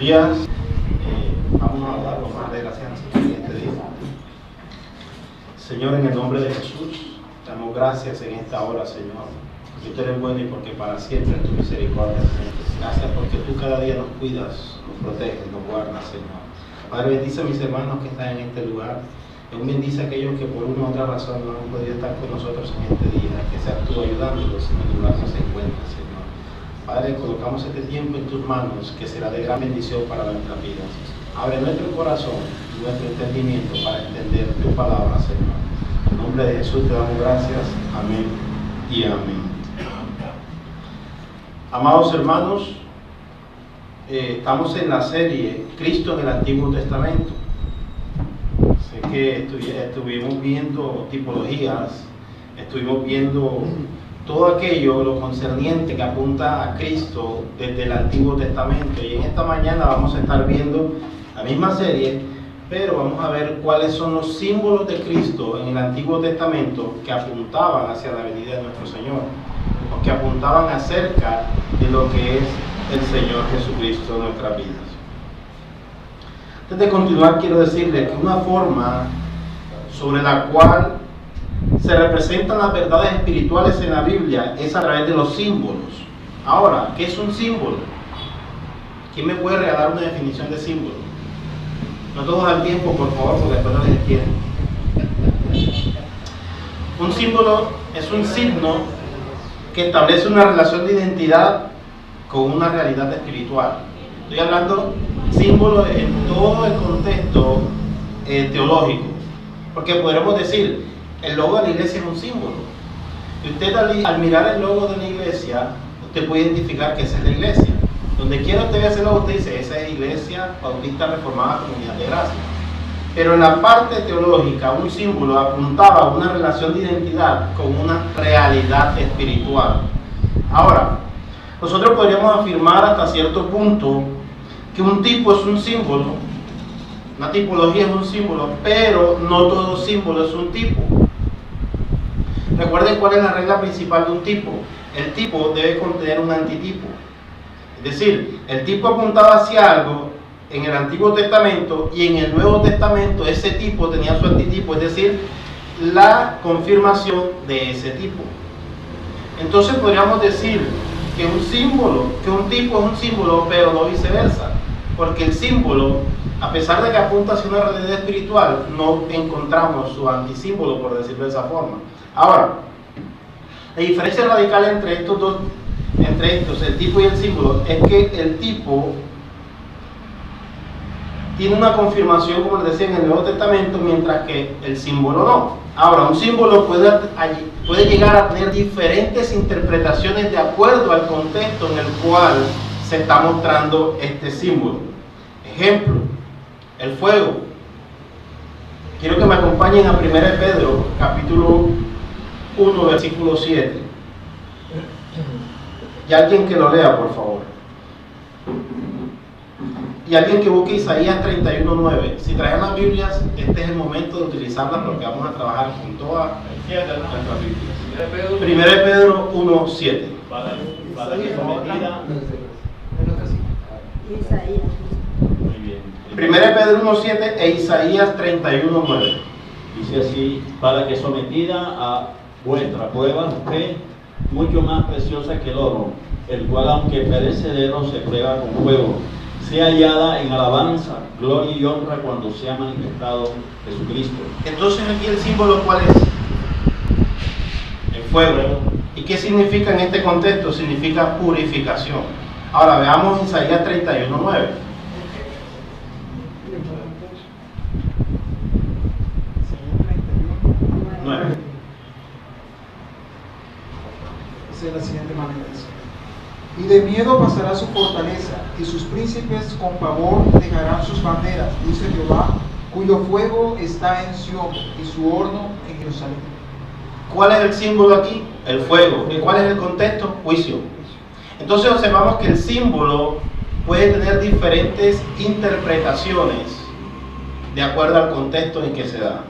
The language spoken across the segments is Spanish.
días. Vamos a dar los más de gracias en este día. Señor, en el nombre de Jesús, te damos gracias en esta hora, Señor, porque tú eres bueno y porque para siempre tu misericordia, Señor. Gracias porque tú cada día nos cuidas, nos proteges, nos guardas, Señor. Padre, bendice a mis hermanos que están en este lugar. Aún bendice a aquellos que por una u otra razón no han podido estar con nosotros en este día, que seas tú ayudándolos en el lugar que se encuentran, Señor. Padre, colocamos este tiempo en tus manos, que será de gran bendición para nuestras vidas. Abre nuestro corazón y nuestro entendimiento para entender tu palabra, Señor. En nombre de Jesús te damos gracias. Amén y amén. Amados hermanos, estamos en la serie Cristo en el Antiguo Testamento. Sé que estuvimos viendo tipologías, estuvimos viendo todo aquello, lo concerniente que apunta a Cristo desde el Antiguo Testamento. Y en esta mañana vamos a estar viendo la misma serie, pero vamos a ver cuáles son los símbolos de Cristo en el Antiguo Testamento que apuntaban hacia la venida de nuestro Señor, o que apuntaban acerca de lo que es el Señor Jesucristo en nuestras vidas. Antes de continuar, quiero decirles que una forma sobre la cual se representan las verdades espirituales en la Biblia es a través de los símbolos. Ahora, ¿qué es un símbolo? ¿Quién me puede regalar una definición de símbolo? No todos al tiempo, por favor, porque después no les entienden. Un símbolo es un signo que establece una relación de identidad con una realidad espiritual. Estoy hablando símbolos en todo el contexto teológico, porque podremos decir, el logo de la iglesia es un símbolo. Y usted al mirar el logo de la iglesia, usted puede identificar que esa es la iglesia. Donde quiera usted ve ese logo, usted dice, esa es Iglesia Bautista Reformada Comunidad de Gracia. Pero en la parte teológica, un símbolo apuntaba a una relación de identidad con una realidad espiritual. Ahora, nosotros podríamos afirmar hasta cierto punto que un tipo es un símbolo, una tipología es un símbolo, pero no todo símbolo es un tipo. Recuerden cuál es la regla principal de un tipo. El tipo debe contener un antitipo. Es decir, el tipo apuntaba hacia algo en el Antiguo Testamento y en el Nuevo Testamento ese tipo tenía su antitipo, es decir, la confirmación de ese tipo. Entonces podríamos decir que un tipo es un símbolo, pero no viceversa, porque el símbolo, a pesar de que apunta hacia una realidad espiritual, no encontramos su antisímbolo, por decirlo de esa forma. Ahora, la diferencia radical entre estos, el tipo y el símbolo, es que el tipo tiene una confirmación, como les decía, en el Nuevo Testamento, mientras que el símbolo no. Ahora, un símbolo puede llegar a tener diferentes interpretaciones de acuerdo al contexto en el cual se está mostrando este símbolo. Ejemplo, el fuego. Quiero que me acompañen a 1 Pedro, capítulo 1, versículo 7. Y alguien que lo lea, por favor. Y alguien que busque Isaías 31:9. Si traen las Biblias, este es el momento de utilizarlas porque vamos a trabajar con todas nuestras Biblias. 1 Pedro 1:7. Para que sometida. Muy bien. 1 Pedro 1:7 e Isaías 31:9. Dice así: para que sometida a vuestra prueba fe, mucho más preciosa que el oro, el cual aunque perecedero se prueba con fuego, sea hallada en alabanza, gloria y honra cuando sea manifestado Jesucristo. Entonces aquí el símbolo, ¿cuál es? El fuego. ¿Y qué significa en este contexto? Significa purificación. Ahora veamos Isaías 31:9. Dice de la siguiente manera: y de miedo pasará su fortaleza, y sus príncipes con pavor dejarán sus banderas, dice Jehová, cuyo fuego está en Sión y su horno en Jerusalén. ¿Cuál es el símbolo aquí? El fuego. ¿Y cuál es el contexto? Juicio. Entonces observamos que el símbolo puede tener diferentes interpretaciones de acuerdo al contexto en que se da.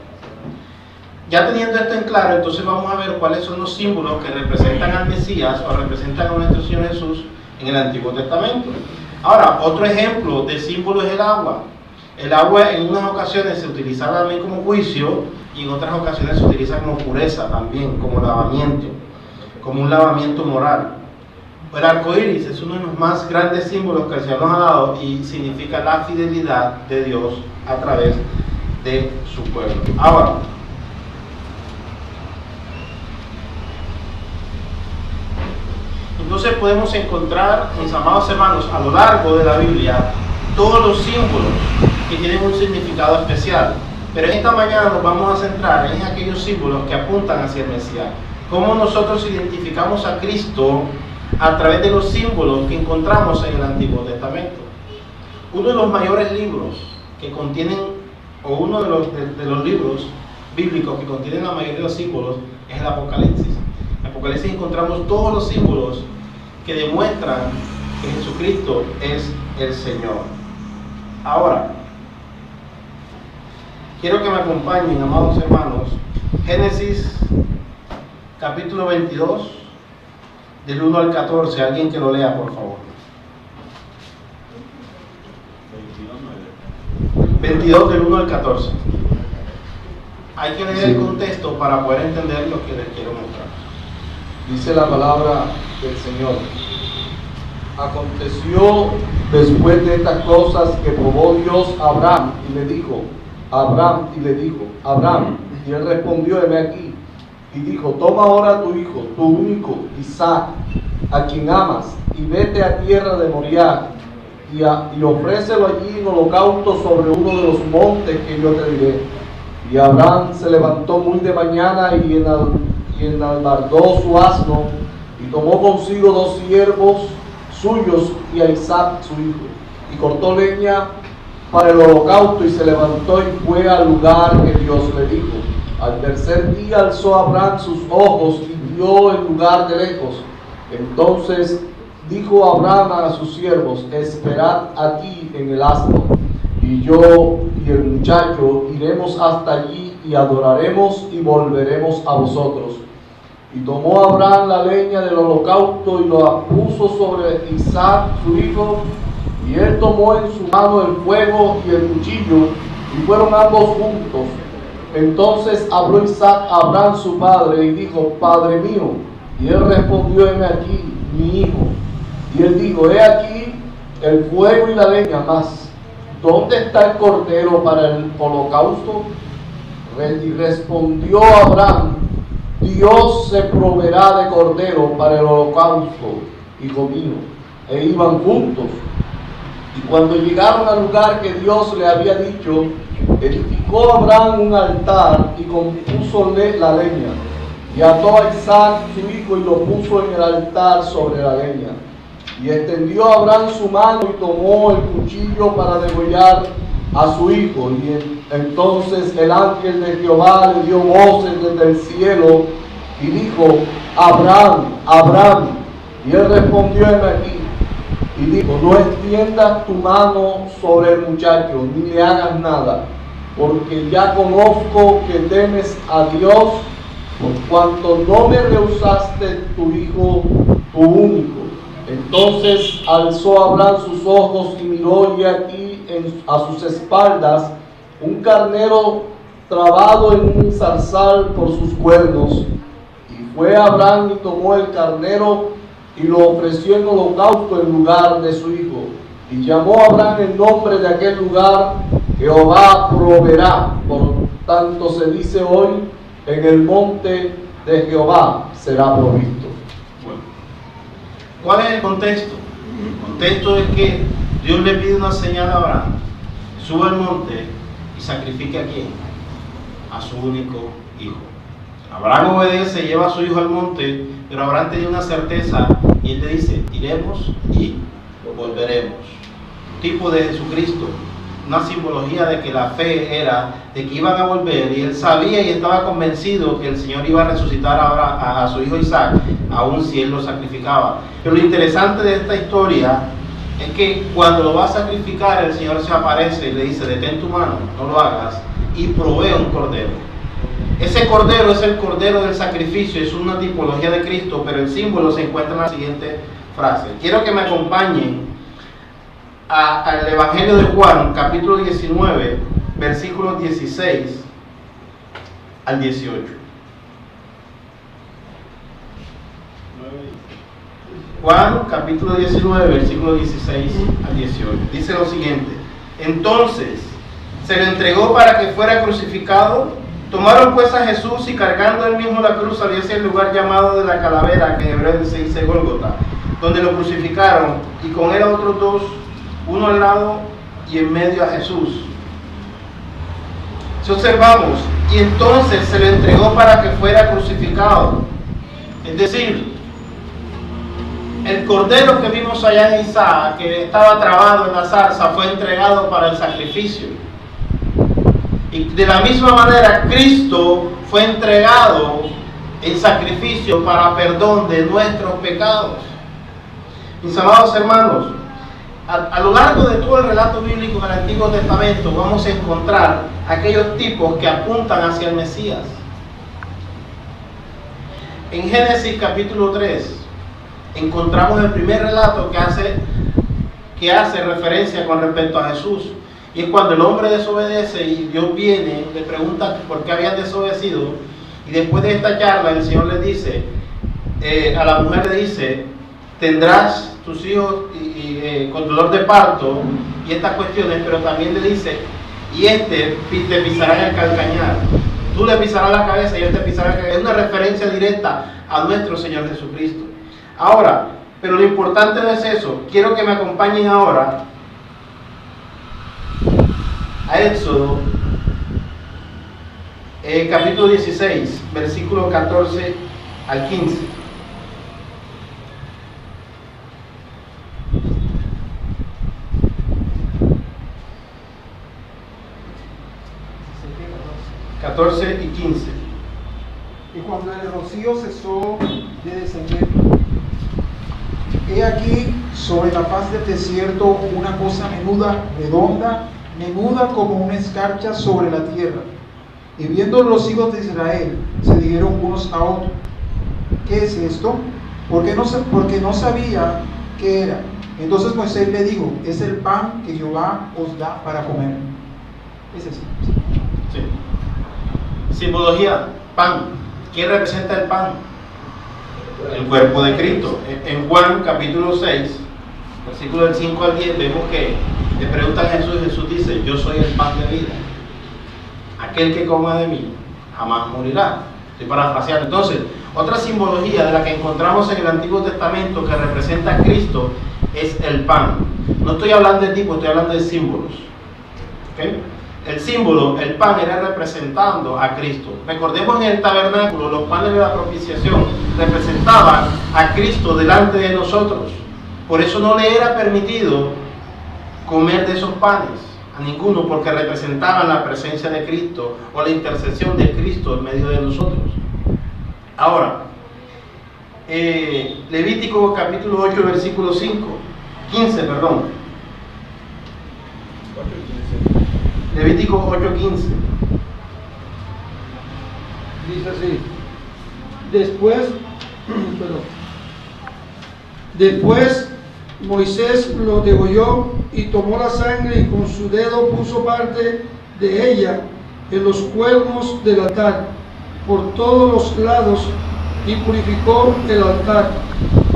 Ya teniendo esto en claro, entonces vamos a ver cuáles son los símbolos que representan al Mesías o representan a nuestro Señor Jesús en el Antiguo Testamento. Ahora, otro ejemplo de símbolo es el agua. El agua en unas ocasiones se utiliza también como juicio y en otras ocasiones se utiliza como pureza también, como lavamiento, como un lavamiento moral. El arco iris es uno de los más grandes símbolos que el Señor nos ha dado y significa la fidelidad de Dios a través de su pueblo. Ahora, entonces podemos encontrar, mis amados hermanos, a lo largo de la Biblia, todos los símbolos que tienen un significado especial. Pero en esta mañana nos vamos a centrar en aquellos símbolos que apuntan hacia el Mesías. Cómo nosotros identificamos a Cristo a través de los símbolos que encontramos en el Antiguo Testamento. Uno de los mayores libros que contienen, o uno de los libros bíblicos que contienen la mayoría de los símbolos, es el Apocalipsis. En Apocalipsis encontramos todos los símbolos que demuestran que Jesucristo es el Señor. Ahora, quiero que me acompañen, amados hermanos, Génesis capítulo 22, del 1 al 14, alguien que lo lea, por favor. 22 del 1 al 14. Hay que leer el contexto para poder entender lo que les quiero mostrar. Dice la palabra del Señor: aconteció después de estas cosas que probó Dios a Abraham y le dijo, Abraham, y él respondió, heme aquí, y dijo, toma ahora tu hijo, tu único, Isaac, a quien amas, y vete a tierra de Moriah, y ofrécelo allí en holocausto sobre uno de los montes que yo te diré. Y Abraham se levantó muy de mañana y enalbardó su asno, y tomó consigo 2 siervos suyos y a Isaac su hijo, y cortó leña para el holocausto, y se levantó y fue al lugar que Dios le dijo. Al tercer día alzó Abraham sus ojos y vio el lugar de lejos. Entonces dijo Abraham a sus siervos, esperad aquí en el asno, y yo y el muchacho iremos hasta allí y adoraremos y volveremos a vosotros. Y tomó Abraham la leña del holocausto y lo puso sobre Isaac su hijo, y él tomó en su mano el fuego y el cuchillo, y fueron ambos juntos. Entonces habló Isaac a Abraham su padre y dijo, Padre mío. Y él respondió, heme aquí, mi hijo. Y él dijo, he aquí el fuego y la leña, mas ¿dónde está el cordero para el holocausto? Y respondió Abraham, Dios se proveerá de cordero para el holocausto, hijo mío. E iban juntos. Y cuando llegaron al lugar que Dios le había dicho, edificó Abraham un altar y compúsole la leña. Y ató a Isaac su hijo y lo puso en el altar sobre la leña. Y extendió Abraham su mano y tomó el cuchillo para degollar a su hijo. Y entonces el ángel de Jehová le dio voces desde el cielo y dijo, Abraham, Abraham. Y él respondió, heme aquí. Y dijo, no extiendas tu mano sobre el muchacho, ni le hagas nada, porque ya conozco que temes a Dios, por cuanto no me rehusaste tu hijo, tu único. Entonces alzó Abraham sus ojos y miró, y aquí a sus espaldas un carnero trabado en un zarzal por sus cuernos. Y fue Abraham y tomó el carnero y lo ofreció en holocausto en lugar de su hijo. Y llamó a Abraham el nombre de aquel lugar, Jehová proveerá. Por tanto se dice hoy, en el monte de Jehová será provisto. Bueno, ¿cuál es el contexto? El contexto es que Dios le pide una señal a Abraham: sube al monte y sacrifique a quién, a su único hijo. Abraham obedece, lleva a su hijo al monte, pero Abraham tenía una certeza y él le dice, iremos y volveremos. Tipo de Jesucristo, una simbología de que la fe era de que iban a volver, y él sabía y estaba convencido que el Señor iba a resucitar a su hijo Isaac, aun si él lo sacrificaba. Pero lo interesante de esta historia es que cuando lo va a sacrificar, el Señor se aparece y le dice, detén tu mano, no lo hagas, y provee un cordero. Ese cordero es el cordero del sacrificio, es una tipología de Cristo, pero el símbolo se encuentra en la siguiente frase. Quiero que me acompañen al Evangelio de Juan, capítulo 19, versículos 16 al 18. Juan, capítulo 19, versículos 16 al 18. Dice lo siguiente: entonces se le entregó para que fuera crucificado. Tomaron pues a Jesús y cargando él mismo la cruz salió hacia el lugar llamado de la calavera, que en hebreo se dice Gólgota, donde lo crucificaron, y con él a otros dos, uno al lado y en medio a Jesús. Si observamos, y entonces se le entregó para que fuera crucificado. Es decir, el cordero que vimos allá en Isaac, que estaba trabado en la zarza, fue entregado para el sacrificio. Y de la misma manera, Cristo fue entregado en sacrificio para perdón de nuestros pecados. Mis amados hermanos, a lo largo de todo el relato bíblico en el Antiguo Testamento vamos a encontrar aquellos tipos que apuntan hacia el Mesías. En Génesis capítulo 3 encontramos el primer relato que hace referencia con respecto a Jesús. Y es cuando el hombre desobedece y Dios viene, le pregunta por qué habían desobedecido. Y después de esta charla el Señor le dice, a la mujer le dice, tendrás tus hijos con dolor de parto y estas cuestiones, pero también le dice, y te pisará en el calcañar. Tú le pisarás la cabeza y él te pisará la cabeza. Es una referencia directa a nuestro Señor Jesucristo. Ahora, pero lo importante no es eso. Quiero que me acompañen ahora a Éxodo, capítulo 16, versículo 14 al 15. Y 15. Y cuando el rocío cesó de descender, he aquí sobre la faz del desierto una cosa menuda, redonda, menuda como una escarcha sobre la tierra. Y viendo los hijos de Israel, se dijeron unos a otros, ¿qué es esto? Porque no sabía qué era. Entonces Moisés le dijo, es el pan que Jehová os da para comer. Es así. Sí. Simbología, pan. ¿Quién representa el pan? El cuerpo de Cristo. En Juan capítulo 6, versículo del 5 al 10, vemos que le preguntan a Jesús y Jesús dice, yo soy el pan de vida. Aquel que coma de mí jamás morirá. Estoy parafraseando. Entonces, otra simbología de la que encontramos en el Antiguo Testamento que representa a Cristo es el pan. No estoy hablando de tipo, estoy hablando de símbolos. ¿Okay? El símbolo, el pan, era representando a Cristo. Recordemos en el tabernáculo, los panes de la propiciación representaban a Cristo delante de nosotros. Por eso no le era permitido comer de esos panes a ninguno, porque representaban la presencia de Cristo o la intercesión de Cristo en medio de nosotros. Ahora, Levítico capítulo 8, versículo 15, perdón. Levítico 8:15. Dice así: Después Moisés lo degolló y tomó la sangre y con su dedo puso parte de ella en los cuernos del altar por todos los lados y purificó el altar.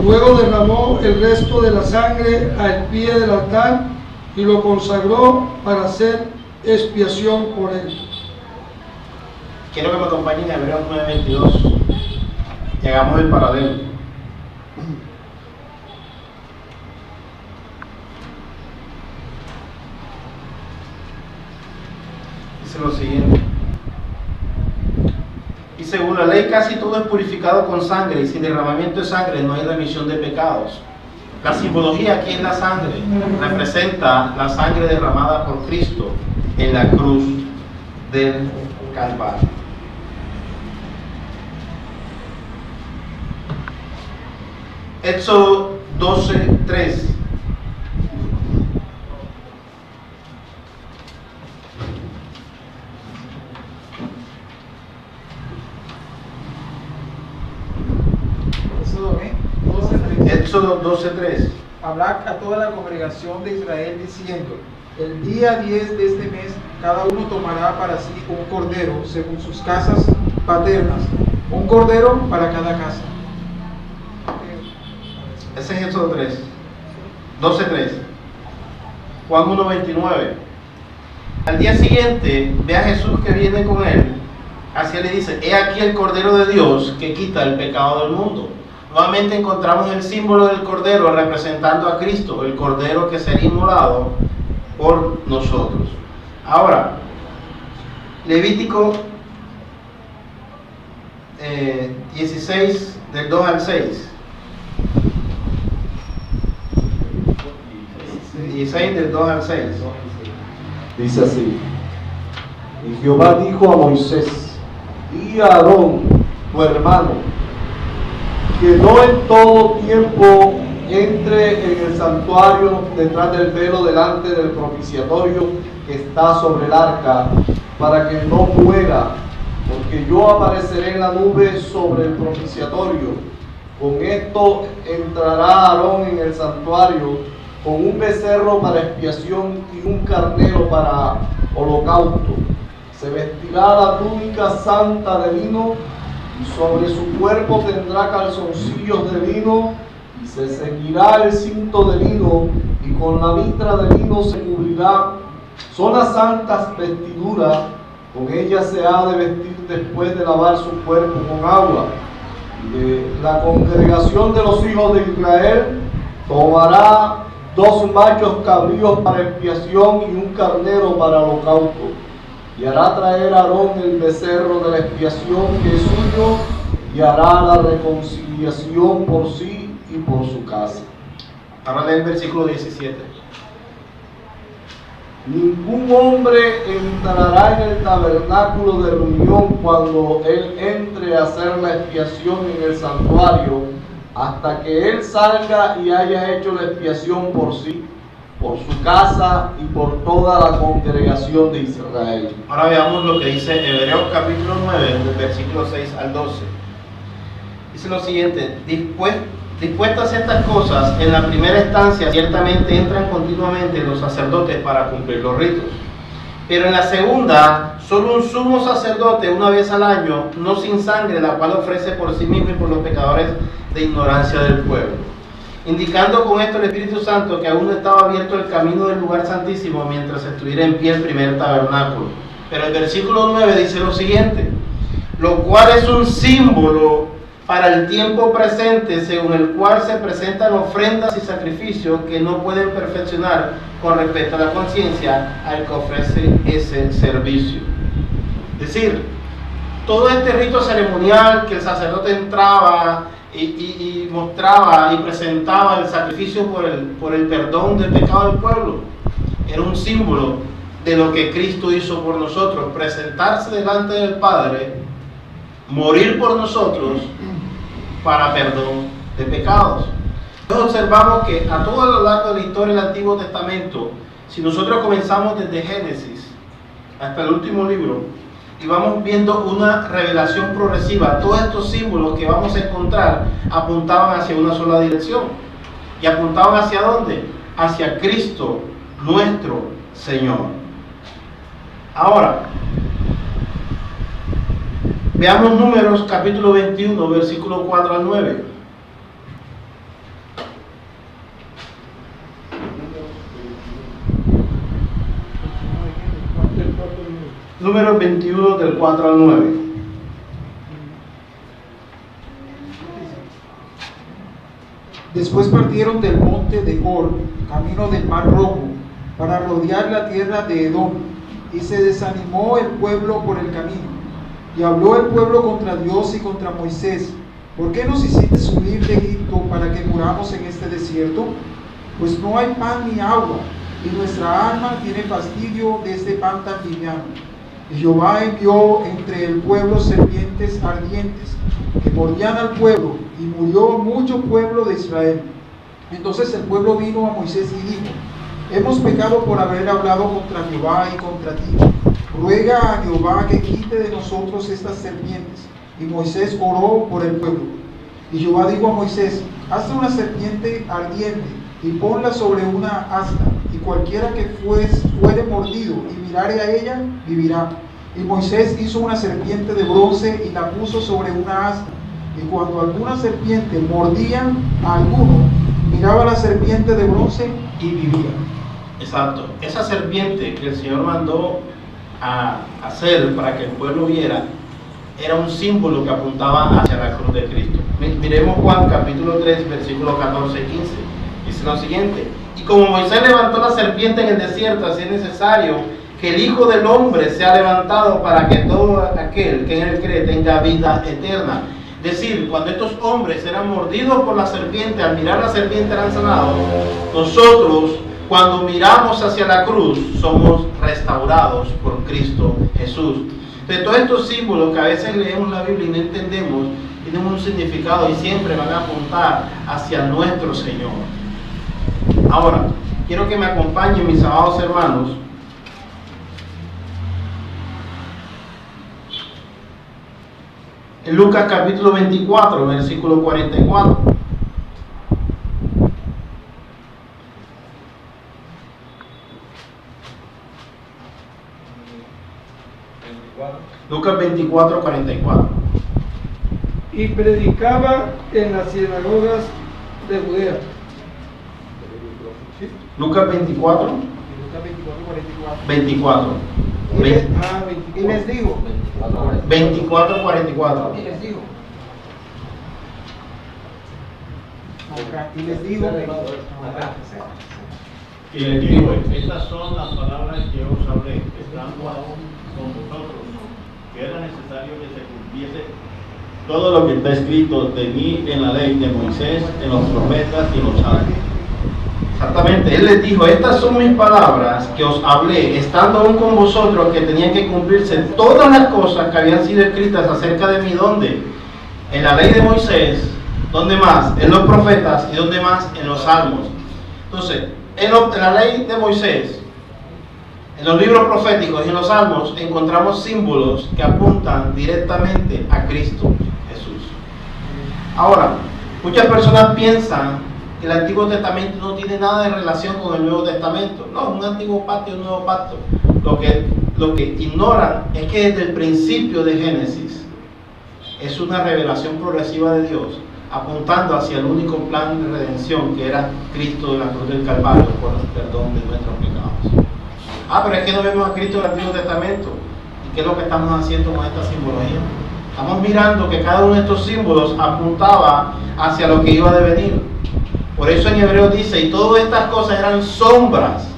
Luego derramó el resto de la sangre al pie del altar y lo consagró para hacer expiación por él. Quiero que me acompañen a Hebreos 9:22 y hagamos el paralelo. Dice lo siguiente: y según la ley casi todo es purificado con sangre, y sin derramamiento de sangre no hay remisión de pecados. La simbología aquí es la sangre, representa la sangre derramada por Cristo en la cruz del Calvario. Éxodo 12:3. Éxodo 12:3. hablad a toda la congregación de Israel diciendo: el día 10 de este mes cada uno tomará para sí un cordero según sus casas paternas, un cordero para cada casa. Ese es Éxodo 3, 12:3. Juan 1:29. Al día siguiente ve a Jesús que viene con él. Así le dice: he aquí el Cordero de Dios que quita el pecado del mundo. Nuevamente encontramos el símbolo del Cordero representando a Cristo, el Cordero que sería inmolado por nosotros. Ahora, Levítico 16 del 2 al 6. 16 del 2 al 6. Dice así: y Jehová dijo a Moisés y a Aarón, tu hermano, que no en todo tiempo entre en el santuario detrás del velo delante del propiciatorio que está sobre el arca, para que no muera, porque yo apareceré en la nube sobre el propiciatorio. Con esto entrará Aarón en el santuario con un becerro para expiación y un carnero para holocausto. Se vestirá la túnica santa de lino, y sobre su cuerpo tendrá calzoncillos de lino, y se ceñirá el cinto de lino, y con la mitra de lino se cubrirá. Son las santas vestiduras, con ellas se ha de vestir después de lavar su cuerpo con agua. La congregación de los hijos de Israel tomará 2 machos cabríos para expiación y un carnero para holocausto. Y hará traer a Aarón el becerro de la expiación que es suyo, y hará la reconciliación por sí y por su casa. Ahora lee el versículo 17. Ningún hombre entrará en el tabernáculo de reunión cuando él entre a hacer la expiación en el santuario, hasta que él salga y haya hecho la expiación por sí, por su casa y por toda la congregación de Israel. Ahora veamos lo que dice Hebreos capítulo 9, del versículo 6 al 12. Dice lo siguiente: dispuestas estas cosas, en la primera instancia ciertamente entran continuamente los sacerdotes para cumplir los ritos. Pero en la segunda, solo un sumo sacerdote una vez al año, no sin sangre, la cual ofrece por sí mismo y por los pecadores de ignorancia del pueblo. Indicando con esto el Espíritu Santo que aún no estaba abierto el camino del lugar santísimo mientras estuviera en pie el primer tabernáculo. Pero el versículo 9 dice lo siguiente: lo cual es un símbolo para el tiempo presente, según el cual se presentan ofrendas y sacrificios que no pueden perfeccionar con respecto a la conciencia al que ofrece ese servicio. Es decir, todo este rito ceremonial que el sacerdote entraba y mostraba y presentaba el sacrificio por el perdón del pecado del pueblo, era un símbolo de lo que Cristo hizo por nosotros: presentarse delante del Padre, morir por nosotros para perdón de pecados. Entonces observamos que a todo lo largo de la historia del Antiguo Testamento, si nosotros comenzamos desde Génesis hasta el último libro y vamos viendo una revelación progresiva, todos estos símbolos que vamos a encontrar apuntaban hacia una sola dirección. ¿Y apuntaban hacia dónde? Hacia Cristo, nuestro Señor. Ahora, veamos Números capítulo 21, versículo 4 al 9. Números 21 del 4 al 9. Después partieron del monte de Hor, camino del Mar Rojo, para rodear la tierra de Edom, y se desanimó el pueblo por el camino. Y habló el pueblo contra Dios y contra Moisés: ¿por qué nos hiciste subir de Egipto para que muramos en este desierto? Pues no hay pan ni agua, y nuestra alma tiene fastidio de este pan tan liviano. Y Jehová envió entre el pueblo serpientes ardientes que mordían al pueblo, y murió mucho pueblo de Israel. Entonces el pueblo vino a Moisés y dijo: hemos pecado por haber hablado contra Jehová y contra ti. Ruega a Jehová que quite de nosotros estas serpientes. Y Moisés oró por el pueblo. Y Jehová dijo a Moisés: hazte una serpiente ardiente y ponla sobre una asta, y cualquiera que fuere mordido y mirare a ella, vivirá. Y Moisés hizo una serpiente de bronce y la puso sobre una asta. Y cuando alguna serpiente mordía a alguno, miraba la serpiente de bronce y vivía. Exacto. Esa serpiente que el Señor mandó a hacer para que el pueblo viera, era un símbolo que apuntaba hacia la cruz de Cristo. Miremos Juan capítulo 3, versículos 14 y 15. Dice lo siguiente: y como Moisés levantó la serpiente en el desierto, así es necesario que el Hijo del Hombre sea levantado para que todo aquel que en él cree tenga vida eterna. Es decir, cuando estos hombres eran mordidos por la serpiente, al mirar la serpiente eran sanados. Nosotros, cuando miramos hacia la cruz, somos restaurados por Cristo Jesús. Entonces, todos estos símbolos que a veces leemos la Biblia y no entendemos, tienen un significado y siempre van a apuntar hacia nuestro Señor. Ahora, quiero que me acompañen, mis amados hermanos, en Lucas capítulo 24, versículo 44. Lucas 24, 44. Y predicaba en las sinagogas de Judea. Lucas 24, 24. Y les digo, 24, 44. y les digo, Y les digo, estas son las palabras que os hablé, estando aún con vosotros, que era necesario que se cumpliese todo lo que está escrito de mí en la ley de Moisés, en los profetas y en los salmos. Exactamente, él les dijo: estas son mis palabras que os hablé, estando aún con vosotros, que tenían que cumplirse todas las cosas que habían sido escritas acerca de mí. ¿Dónde? En la ley de Moisés. ¿Dónde más? En los profetas. ¿Y dónde más? En los salmos. Entonces, en la ley de Moisés, en los libros proféticos y en los salmos encontramos símbolos que apuntan directamente a Cristo Jesús. Ahora, muchas personas piensan que el Antiguo Testamento no tiene nada de relación con el Nuevo Testamento. No, un antiguo pacto y un nuevo pacto. Lo que ignoran es que desde el principio de Génesis es una revelación progresiva de Dios, apuntando hacia el único plan de redención, que era Cristo de la cruz del Calvario por el perdón de nuestros pecados. Pero es que no vemos a Cristo en el Antiguo Testamento. ¿Y qué es lo que estamos haciendo con esta simbología? Estamos mirando que cada uno de estos símbolos apuntaba hacia lo que iba a devenir. Por eso en Hebreos dice: y todas estas cosas eran sombras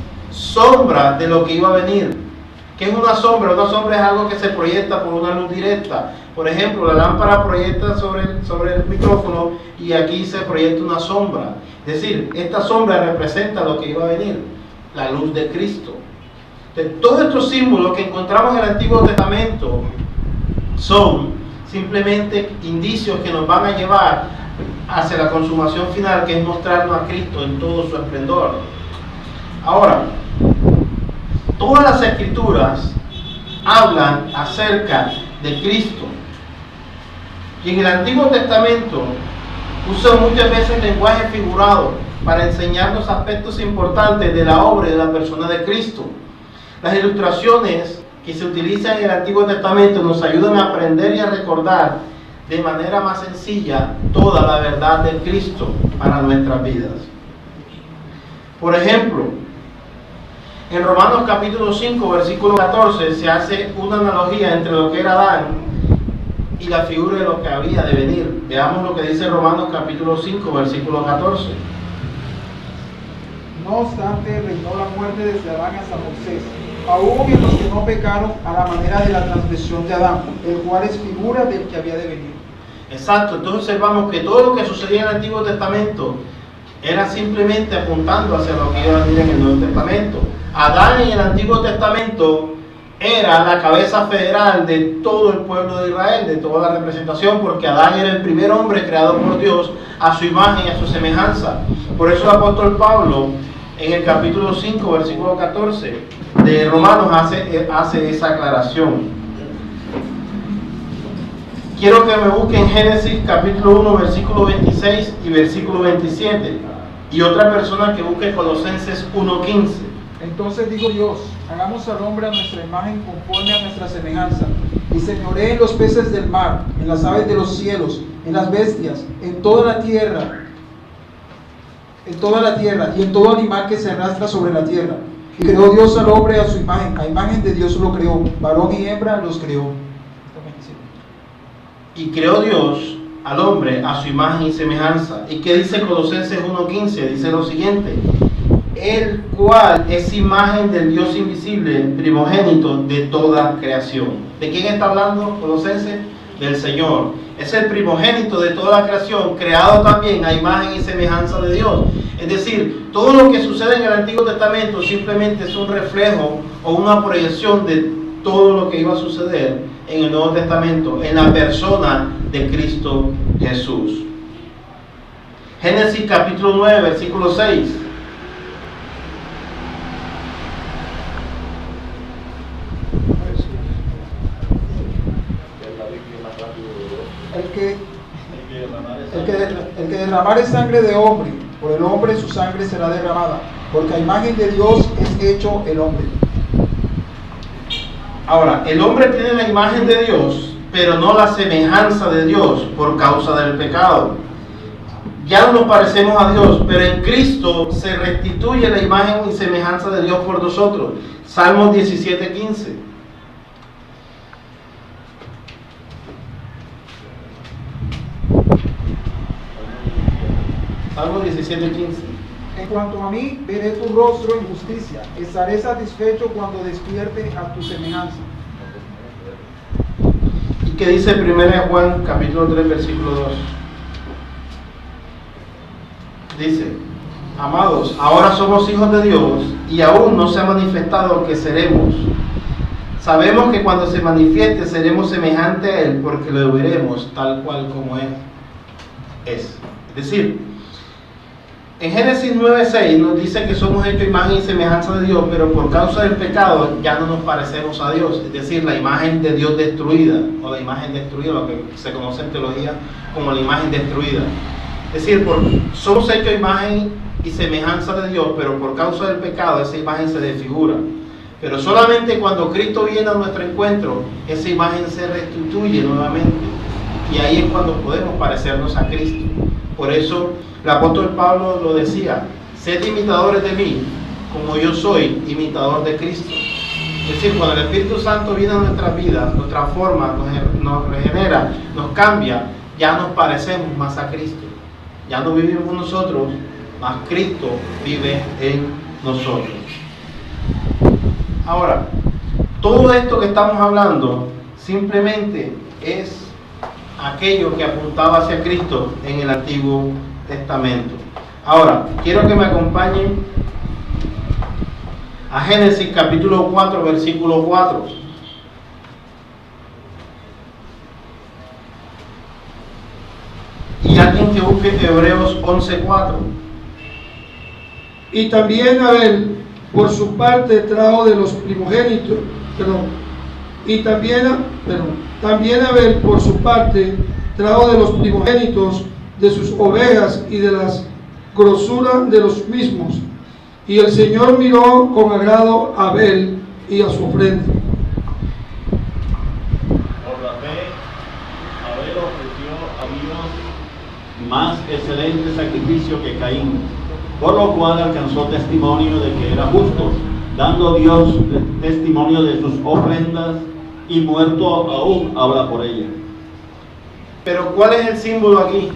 de lo que iba a venir. ¿Qué es una sombra? Una sombra es algo que se proyecta por una luz directa. Por ejemplo, la lámpara proyecta sobre el micrófono y aquí se proyecta una sombra. Es decir, esta sombra representa lo que iba a venir, la luz de Cristo. Entonces, todos estos símbolos que encontramos en el Antiguo Testamento son simplemente indicios que nos van a llevar hacia la consumación final, que es mostrarnos a Cristo en todo su esplendor. Ahora, todas las escrituras hablan acerca de Cristo. Y en el Antiguo Testamento usan muchas veces lenguaje figurado para enseñarnos aspectos importantes de la obra y de la persona de Cristo. Las ilustraciones que se utilizan en el Antiguo Testamento nos ayudan a aprender y a recordar de manera más sencilla toda la verdad de Cristo para nuestras vidas. Por ejemplo, en Romanos capítulo 5, versículo 14, se hace una analogía entre lo que era Adán y la figura de lo que había de venir. Veamos lo que dice Romanos capítulo 5, versículo 14. No obstante, reinó la muerte desde Adán hasta Moisés, aún en los que no pecaron a la manera de la transgresión de Adán, el cual es figura del que había de venir. Exacto, entonces observamos que todo lo que sucedía en el Antiguo Testamento era simplemente apuntando hacia lo que iba a venir en el Nuevo Testamento. Adán en el Antiguo Testamento era la cabeza federal de todo el pueblo de Israel, de toda la representación, porque Adán era el primer hombre creado por Dios a su imagen y a su semejanza. Por eso el apóstol Pablo, en el capítulo 5, versículo 14 de Romanos, hace esa aclaración. Quiero que me busquen Génesis capítulo 1, versículo 26 y versículo 27. Y otra persona que busque Colosenses 1:15. Entonces dijo Dios, hagamos al hombre a nuestra imagen conforme a nuestra semejanza, y señoree en los peces del mar, en las aves de los cielos, en las bestias, en toda la tierra y en todo animal que se arrastra sobre la tierra. Y creó Dios al hombre a su imagen, a imagen de Dios lo creó, varón y hembra los creó. Y creó Dios al hombre a su imagen y semejanza. ¿Y qué dice Colosenses 1:15? Dice lo siguiente: el cual es imagen del Dios invisible, primogénito de toda creación. ¿De quién está hablando Colosenses? Del Señor. Es el primogénito de toda la creación, creado también a imagen y semejanza de Dios. Es decir, todo lo que sucede en el Antiguo Testamento simplemente es un reflejo o una proyección de todo lo que iba a suceder en el Nuevo Testamento, en la persona de Cristo Jesús. Génesis capítulo 9, versículo 6. El que derramare sangre de hombre, por el hombre su sangre será derramada, porque a imagen de Dios es hecho el hombre. Ahora, el hombre tiene la imagen de Dios, pero no la semejanza de Dios por causa del pecado. Ya no nos parecemos a Dios, pero en Cristo se restituye la imagen y semejanza de Dios por nosotros. Salmos 17:15. Salmos 17:15. En cuanto a mí, veré tu rostro en justicia, estaré satisfecho cuando despierte a tu semejanza. ¿Y qué dice 1 Juan capítulo 3 versículo 2? Dice: amados, ahora somos hijos de Dios y aún no se ha manifestado lo que seremos. Sabemos que cuando se manifieste seremos semejantes a Él, porque lo veremos tal cual como Él es. Es decir, en Génesis 9:6 nos dice que somos hechos imagen y semejanza de Dios, pero por causa del pecado ya no nos parecemos a Dios. Es decir, la imagen de Dios destruida, o la imagen destruida, lo que se conoce en teología como la imagen destruida. Es decir, somos hechos imagen y semejanza de Dios, pero por causa del pecado esa imagen se desfigura. Pero solamente cuando Cristo viene a nuestro encuentro, esa imagen se restituye nuevamente. Y ahí es cuando podemos parecernos a Cristo. Por eso el apóstol Pablo lo decía: sed imitadores de mí, como yo soy imitador de Cristo. Es decir, cuando el Espíritu Santo viene a nuestras vidas, nos transforma, nos regenera, nos cambia, ya nos parecemos más a Cristo. Ya no vivimos nosotros, mas Cristo vive en nosotros. Ahora, todo esto que estamos hablando simplemente es aquello que apuntaba hacia Cristo en el Antiguo Testamento. Ahora, quiero que me acompañen a Génesis capítulo 4, versículo 4. Y alguien que busque Hebreos 11:4. Y también Abel, por su parte, trajo de los primogénitos, también Abel, por su parte, trajo de los primogénitos de sus ovejas y de las grosuras de los mismos. Y el Señor miró con agrado a Abel y a su ofrenda. Por la fe, Abel ofreció a Dios más excelente sacrificio que Caín, por lo cual alcanzó testimonio de que era justo, dando Dios testimonio de sus ofrendas, y muerto aún habla por ella. Pero ¿cuál es el símbolo aquí?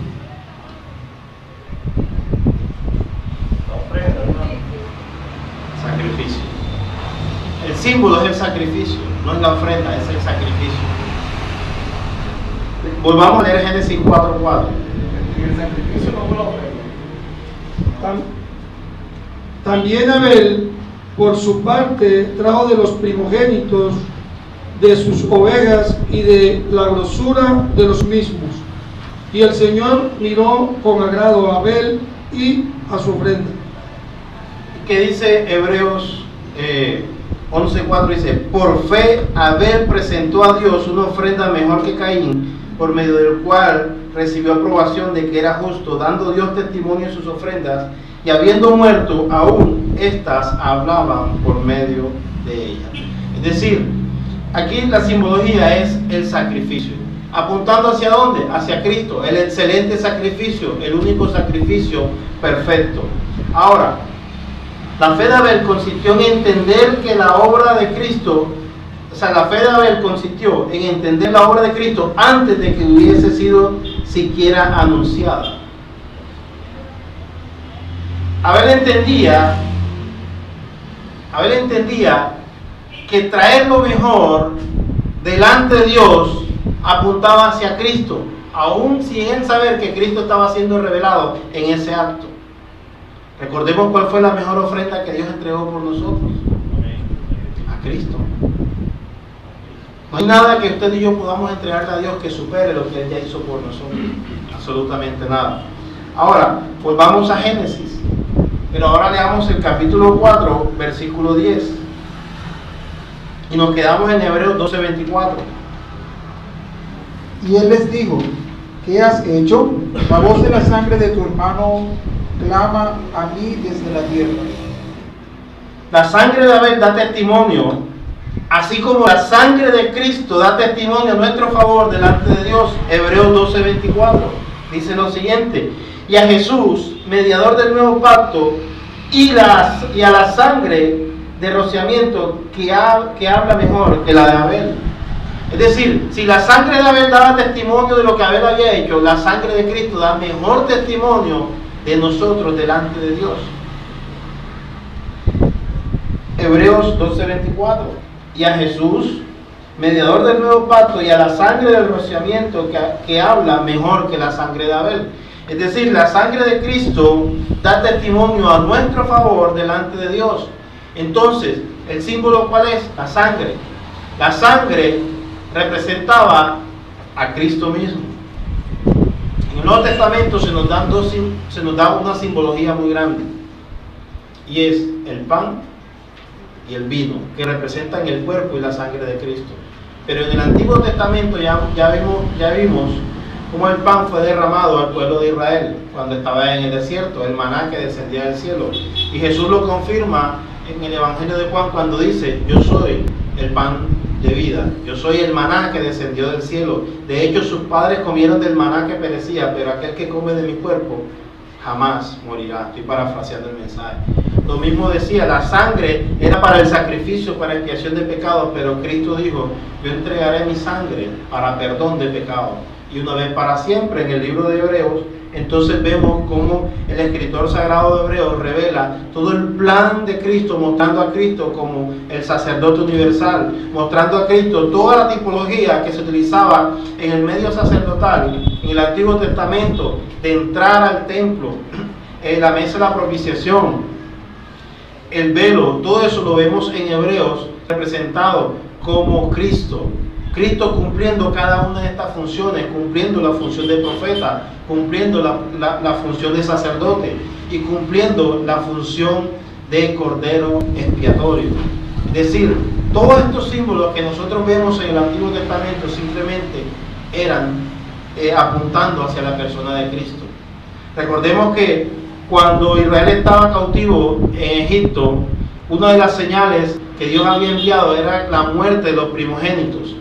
Sacrificio. El símbolo es el sacrificio, no es la ofrenda, es el sacrificio. Volvamos a leer Génesis 4:4. El sacrificio no fue la ofrenda. También Abel, por su parte, trajo de los primogénitos de sus ovejas y de la grosura de los mismos. Y el Señor miró con agrado a Abel y a su ofrenda. ¿Qué dice Hebreos 11:4? Dice: por fe Abel presentó a Dios una ofrenda mejor que Caín, por medio del cual recibió aprobación de que era justo, dando Dios testimonio en sus ofrendas, y habiendo muerto, aún éstas hablaban por medio de ella. Es decir, aquí la simbología es el sacrificio, apuntando ¿hacia dónde? Hacia Cristo, el excelente sacrificio, el único sacrificio perfecto. Ahora, la fe de Abel consistió en entender que la obra de Cristo, la fe de Abel consistió en entender la obra de Cristo antes de que hubiese sido siquiera anunciada. Abel entendía que traer lo mejor delante de Dios apuntaba hacia Cristo, aún sin él saber que Cristo estaba siendo revelado en ese acto. Recordemos cuál fue la mejor ofrenda que Dios entregó por nosotros: a Cristo. No hay nada que usted y yo podamos entregarle a Dios que supere lo que Él ya hizo por nosotros. Absolutamente nada. Ahora, pues vamos a Génesis. Pero ahora leamos el capítulo 4, versículo 10. Y nos quedamos en Hebreos 12:24. Y él les dijo: ¿qué has hecho? La voz de la sangre de tu hermano clama a mí desde la tierra. La sangre de Abel da testimonio, así como la sangre de Cristo da testimonio a nuestro favor delante de Dios. Hebreos 12:24 dice lo siguiente: y a Jesús, mediador del nuevo pacto, y a la sangre de rociamiento que habla mejor que la de Abel. Es decir, si la sangre de Abel daba testimonio de lo que Abel había hecho, la sangre de Cristo da mejor testimonio de nosotros delante de Dios. Hebreos 12:24. Y a Jesús, mediador del nuevo pacto, y a la sangre del rociamiento que habla mejor que la sangre de Abel. Es decir, la sangre de Cristo da testimonio a nuestro favor delante de Dios. Entonces, ¿el símbolo cuál es? La sangre. La sangre representaba a Cristo mismo. En el Nuevo Testamento se nos da una simbología muy grande, y es el pan y el vino, que representan el cuerpo y la sangre de Cristo. Pero en el Antiguo Testamento ya vimos cómo el pan fue derramado al pueblo de Israel cuando estaba en el desierto, el maná que descendía del cielo. Y Jesús lo confirma en el Evangelio de Juan cuando dice: yo soy el pan de vida, yo soy el maná que descendió del cielo. De hecho, sus padres comieron del maná que perecía, pero aquel que come de mi cuerpo jamás morirá. Estoy parafraseando el mensaje. Lo mismo decía, la sangre era para el sacrificio, para expiación de pecados, pero Cristo dijo: yo entregaré mi sangre para perdón de pecados, y una vez para siempre. En el libro de Hebreos, entonces vemos cómo el escritor sagrado de Hebreos revela todo el plan de Cristo, mostrando a Cristo como el sacerdote universal, mostrando a Cristo toda la tipología que se utilizaba en el medio sacerdotal en el Antiguo Testamento, de entrar al templo, la mesa de la propiciación, el velo. Todo eso lo vemos en Hebreos representado como Cristo. Cristo cumpliendo cada una de estas funciones, cumpliendo la función de profeta, cumpliendo la función de sacerdote y cumpliendo la función de cordero expiatorio. Es decir, todos estos símbolos que nosotros vemos en el Antiguo Testamento simplemente eran apuntando hacia la persona de Cristo. Recordemos que cuando Israel estaba cautivo en Egipto, una de las señales que Dios había enviado era la muerte de los primogénitos.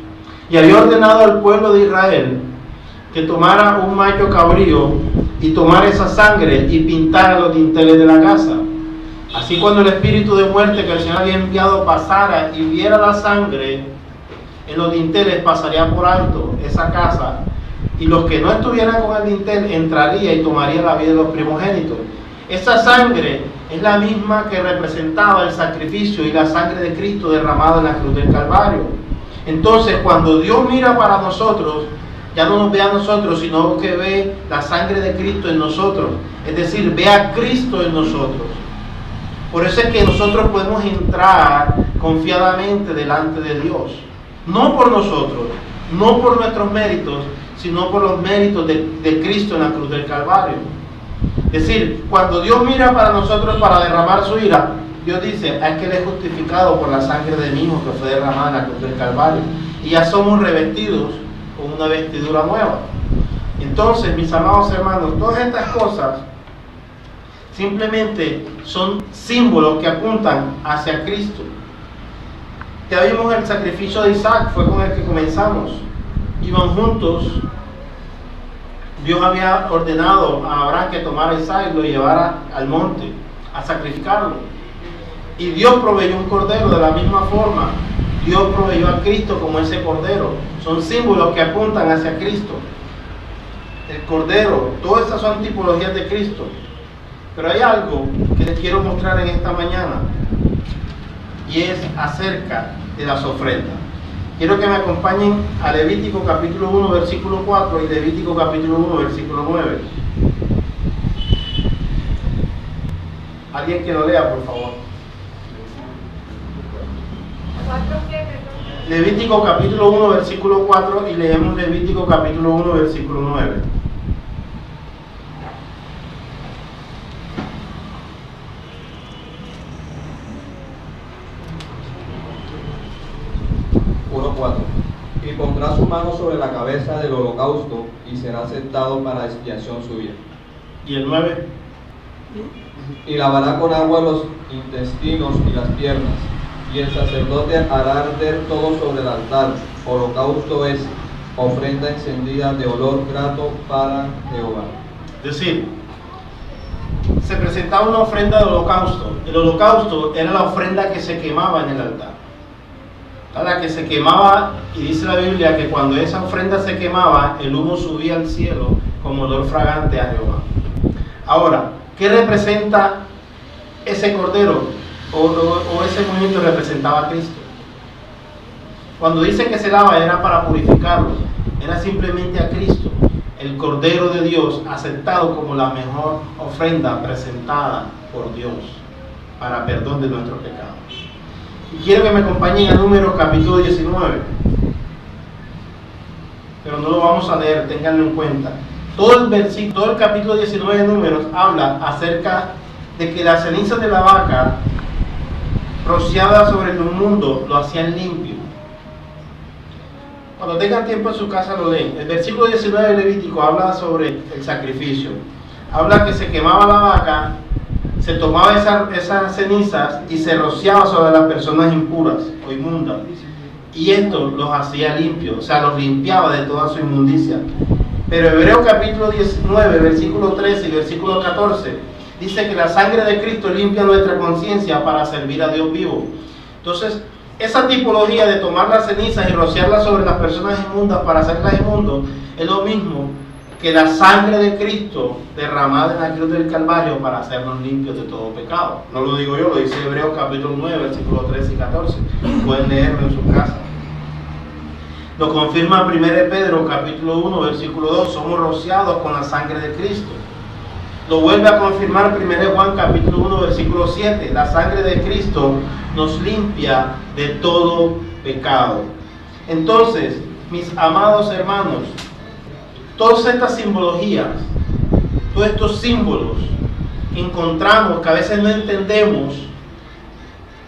Y había ordenado al pueblo de Israel que tomara un macho cabrío y tomara esa sangre y pintara los dinteles de la casa. Así, cuando el espíritu de muerte que el Señor había enviado pasara y viera la sangre en los dinteles, pasaría por alto esa casa, y los que no estuvieran con el dintel entraría y tomaría la vida de los primogénitos. Esa sangre es la misma que representaba el sacrificio y la sangre de Cristo derramada en la cruz del Calvario. Entonces, cuando Dios mira para nosotros, ya no nos ve a nosotros, sino que ve la sangre de Cristo en nosotros. Es decir, ve a Cristo en nosotros. Por eso es que nosotros podemos entrar confiadamente delante de Dios. No por nosotros, no por nuestros méritos, sino por los méritos de Cristo en la cruz del Calvario. Es decir, cuando Dios mira para nosotros para derramar su ira, Dios dice: es que Él es justificado por la sangre de mi Hijo que fue derramada en la cruz del Calvario. Y ya somos revestidos con una vestidura nueva. Entonces, mis amados hermanos, todas estas cosas simplemente son símbolos que apuntan hacia Cristo. Ya vimos el sacrificio de Isaac, fue con el que comenzamos. Iban juntos. Dios había ordenado a Abraham que tomara a Isaac y lo llevara al monte a sacrificarlo. Y Dios proveyó un cordero. De la misma forma, Dios proveyó a Cristo como ese cordero. Son símbolos que apuntan hacia Cristo. El cordero, todas estas son tipologías de Cristo. Pero hay algo que les quiero mostrar en esta mañana, y es acerca de las ofrendas. Quiero que me acompañen a Levítico capítulo 1 versículo 4 y Levítico capítulo 1 versículo 9. Alguien que lo lea, por favor. Levítico capítulo 1 versículo 4 y leemos Levítico capítulo 1 versículo 9. Y pondrá su mano sobre la cabeza del holocausto y será aceptado para expiación suya. ¿Y el 9? Y lavará con agua los intestinos y las piernas, y el sacerdote hará arder todo sobre el altar. Holocausto es ofrenda encendida de olor grato para Jehová. Es decir, se presentaba una ofrenda de holocausto. El holocausto era la ofrenda que se quemaba en el altar. La que se quemaba, y dice la Biblia que cuando esa ofrenda se quemaba, el humo subía al cielo como olor fragante a Jehová. Ahora, ¿qué representa ese cordero? O ese movimiento representaba a Cristo. Cuando dice que se lava era para purificarlo, era simplemente a Cristo, el Cordero de Dios, aceptado como la mejor ofrenda presentada por Dios para perdón de nuestros pecados. Y quiero que me acompañen a Números capítulo 19. Pero no lo vamos a leer, ténganlo en cuenta. Todo el capítulo 19 de Números habla acerca de que las cenizas de la vaca rociadas sobre el mundo lo hacían limpio. Cuando tengan tiempo en su casa lo leen. El versículo 19 de Levítico habla sobre el sacrificio. Habla que se quemaba la vaca, se tomaba esas cenizas y se rociaba sobre las personas impuras o inmundas. Y esto los hacía limpios, o sea, los limpiaba de toda su inmundicia. Pero Hebreos capítulo 19, versículo 13 y versículo 14, dice que la sangre de Cristo limpia nuestra conciencia para servir a Dios vivo. Entonces, esa tipología de tomar las cenizas y rociarlas sobre las personas inmundas para hacerlas inmundas es lo mismo que la sangre de Cristo derramada en la cruz del Calvario para hacernos limpios de todo pecado. No lo digo yo, lo dice Hebreos capítulo 9, versículo 13 y 14. Pueden leerlo en su casa. Lo confirma 1 Pedro capítulo 1, versículo 2. Somos rociados con la sangre de Cristo. Lo vuelve a confirmar 1 Juan capítulo 1, versículo 7. La sangre de Cristo nos limpia de todo pecado. Entonces, mis amados hermanos, todas estas simbologías, todos estos símbolos que encontramos, que a veces no entendemos,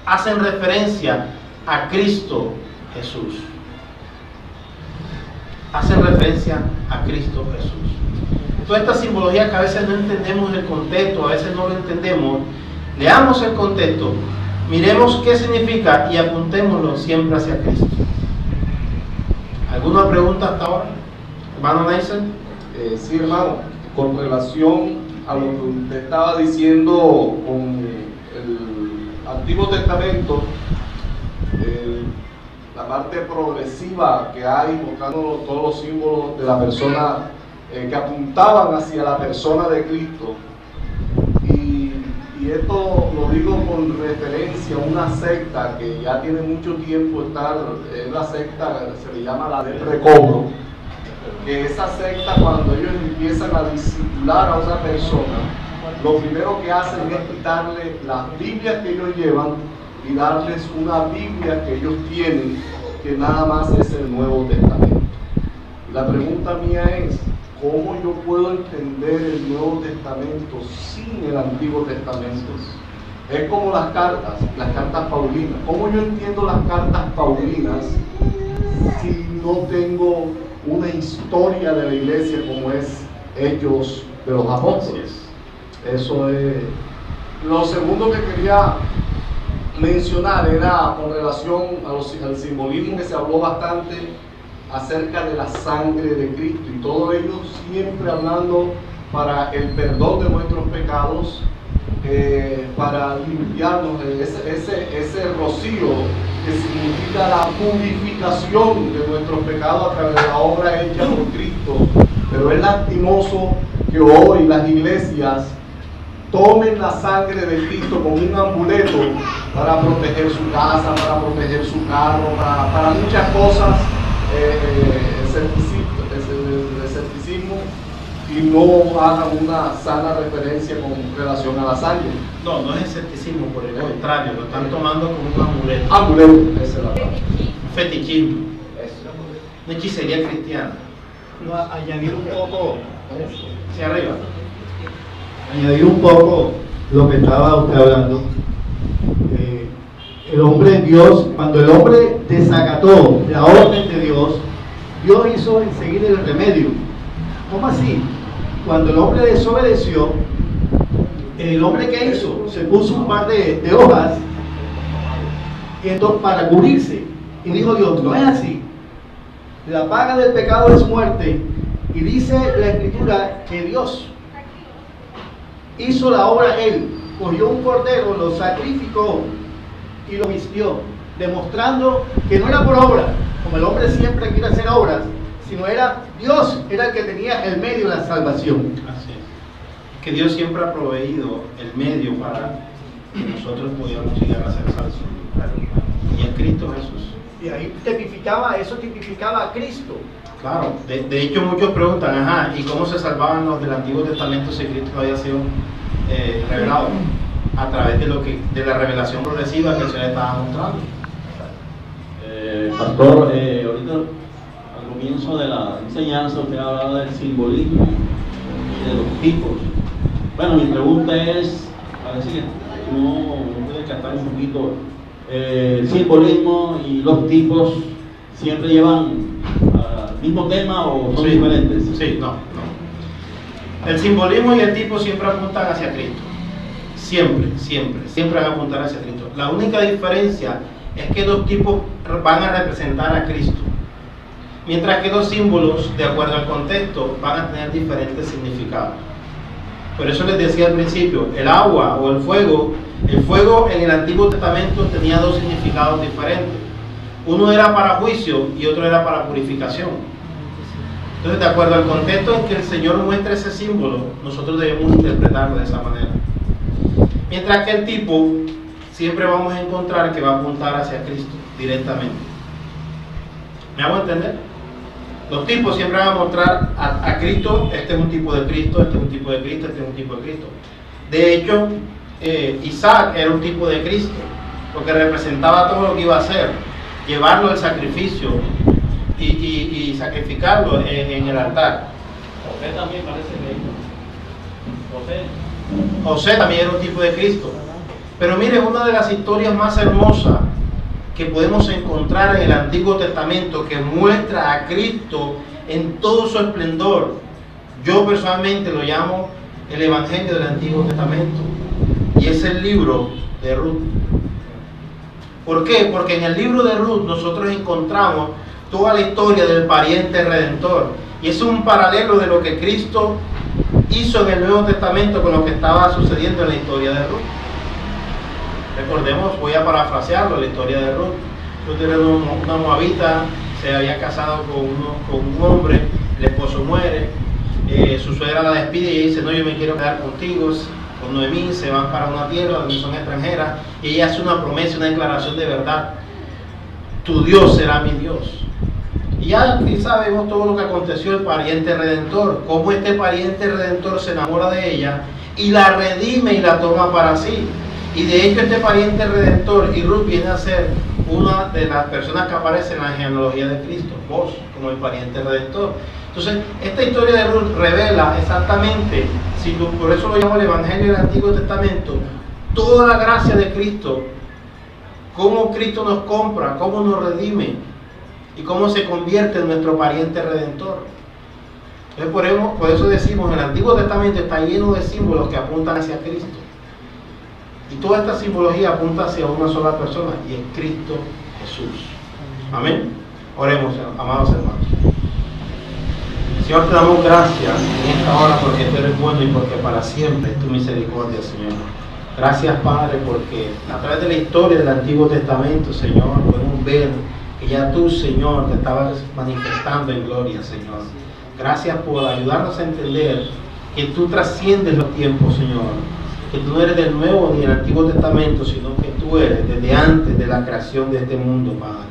hacen referencia a Cristo Jesús. Hacen referencia a Cristo Jesús. Todas estas simbologías que a veces no entendemos el contexto, a veces no lo entendemos, leamos el contexto, miremos qué significa y apuntémoslo siempre hacia Cristo. ¿Alguna pregunta hasta ahora? Hermano Neisel. Sí, hermano, con relación a lo que usted estaba diciendo con el Antiguo Testamento, la parte progresiva que hay, mostrando todos los símbolos de la persona que apuntaban hacia la persona de Cristo. Y esto lo digo con referencia a una secta que ya tiene mucho tiempo estar, es la secta, se le llama la del recobro. Que esa secta, cuando ellos empiezan a discipular a una persona, lo primero que hacen es quitarle las Biblias que ellos llevan y darles una Biblia que ellos tienen, que nada más es el Nuevo Testamento. Y la pregunta mía es, ¿cómo yo puedo entender el Nuevo Testamento sin el Antiguo Testamento? Es como las cartas paulinas. ¿Cómo yo entiendo las cartas paulinas si no tengo una historia de la iglesia como es Hechos de los Apóstoles. Eso es. Lo segundo que quería mencionar era con relación al simbolismo, que se habló bastante acerca de la sangre de Cristo, y todo ello siempre hablando para el perdón de nuestros pecados, para limpiarnos de ese rocío que significa la purificación de nuestros pecados a través de la obra hecha por Cristo. Pero es lastimoso que hoy las iglesias tomen la sangre de Cristo como un amuleto para proteger su casa, para proteger su carro, para muchas cosas, escepticismo, y no hagan una sana referencia con relación a la sangre. No es escepticismo, por el contrario, lo están tomando como un amuleto. Amuleto, esa es la palabra. Fetichismo. Una hechicería cristiana. Añadir un poco, Hacia arriba. añadir un poco lo que estaba usted hablando. El hombre, Dios, cuando el hombre desacató la orden de Dios, Dios hizo enseguida el remedio. ¿Cómo así? Cuando el hombre desobedeció, el hombre que hizo se puso un par de hojas y entonces, para cubrirse, y dijo Dios, no es así. La paga del pecado es muerte, y dice la Escritura que Dios hizo la obra él, cogió un cordero, lo sacrificó y lo vistió, demostrando que no era por obra, como el hombre siempre quiere hacer obras, sino era Dios, era el que tenía el medio de la salvación. Así es. Que Dios siempre ha proveído el medio para que nosotros pudiéramos llegar a ser salvos. Y es Cristo Jesús. Y ahí eso tipificaba a Cristo. Claro, de hecho muchos preguntan, ajá, ¿y cómo se salvaban los del Antiguo Testamento si Cristo no había sido revelado? A través de la revelación progresiva que el Señor estaba mostrando. Pastor, ahorita al comienzo de la enseñanza usted hablaba del simbolismo y de los tipos. Bueno, mi pregunta es, a ver si no puede captar un poquito, el simbolismo y los tipos siempre llevan al mismo tema o son diferentes. Sí, no. El simbolismo y el tipo siempre apuntan hacia Cristo. Siempre van a apuntar hacia Cristo. La única diferencia es que los tipos van a representar a Cristo, mientras que los símbolos, de acuerdo al contexto, van a tener diferentes significados. Por eso les decía al principio, el agua o el fuego en el Antiguo Testamento tenía dos significados diferentes. Uno era para juicio y otro era para purificación. Entonces, de acuerdo al contexto en que el Señor muestra ese símbolo, nosotros debemos interpretarlo de esa manera. Mientras que el tipo, siempre vamos a encontrar que va a apuntar hacia Cristo directamente. ¿Me hago entender? Los tipos siempre van a mostrar a Cristo. Este es un tipo de Cristo, este es un tipo de Cristo, este es un tipo de Cristo. De hecho, Isaac era un tipo de Cristo, porque representaba todo lo que iba a hacer, llevarlo al sacrificio y sacrificarlo en el altar. José también parece que José también era un tipo de Cristo. Pero mire, una de las historias más hermosas que podemos encontrar en el Antiguo Testamento, que muestra a Cristo en todo su esplendor, yo personalmente lo llamo el Evangelio del Antiguo Testamento, y es el libro de Ruth. ¿Por qué? Porque en el libro de Ruth nosotros encontramos toda la historia del pariente redentor, y es un paralelo de lo que Cristo hizo en el Nuevo Testamento con lo que estaba sucediendo en la historia de Ruth. Recordemos, voy a parafrasearlo, la historia de Ruth. Ruth era una moabita, se había casado con un hombre, el esposo muere, su suegra la despide y ella dice, no, yo me quiero quedar contigo, con Noemí, se van para una tierra donde son extranjeras, y ella hace una promesa, una declaración de verdad: tu Dios será mi Dios. Y ya aquí sabemos todo lo que aconteció el pariente redentor, cómo este pariente redentor se enamora de ella y la redime y la toma para sí. Y de hecho este pariente redentor, y Ruth viene a ser una de las personas que aparecen en la genealogía de Cristo, vos como el pariente redentor. Entonces, esta historia de Ruth revela exactamente, por eso lo llamo el Evangelio del Antiguo Testamento, toda la gracia de Cristo, cómo Cristo nos compra, cómo nos redime, y cómo se convierte en nuestro pariente redentor. Entonces, por eso decimos, el Antiguo Testamento está lleno de símbolos que apuntan hacia Cristo. Y toda esta simbología apunta hacia una sola persona, y es Cristo Jesús. Amén. Oremos, amados hermanos. Señor, te damos gracias en esta hora porque tú eres bueno y porque para siempre es tu misericordia, Señor. Gracias, Padre, porque a través de la historia del Antiguo Testamento, Señor, podemos ver que ya tú, Señor, te estabas manifestando en gloria, Señor. Gracias por ayudarnos a entender que tú trasciendes los tiempos, Señor. Que tú no eres del Nuevo ni del Antiguo Testamento, sino que tú eres desde antes de la creación de este mundo, Padre.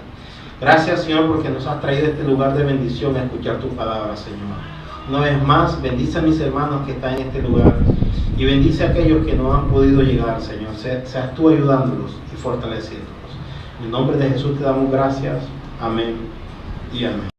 Gracias, Señor, porque nos has traído a este lugar de bendición a escuchar tu palabra, Señor. Una vez más, bendice a mis hermanos que están en este lugar y bendice a aquellos que no han podido llegar, Señor. Seas tú ayudándolos y fortaleciéndolos. En el nombre de Jesús te damos gracias. Amén y amén.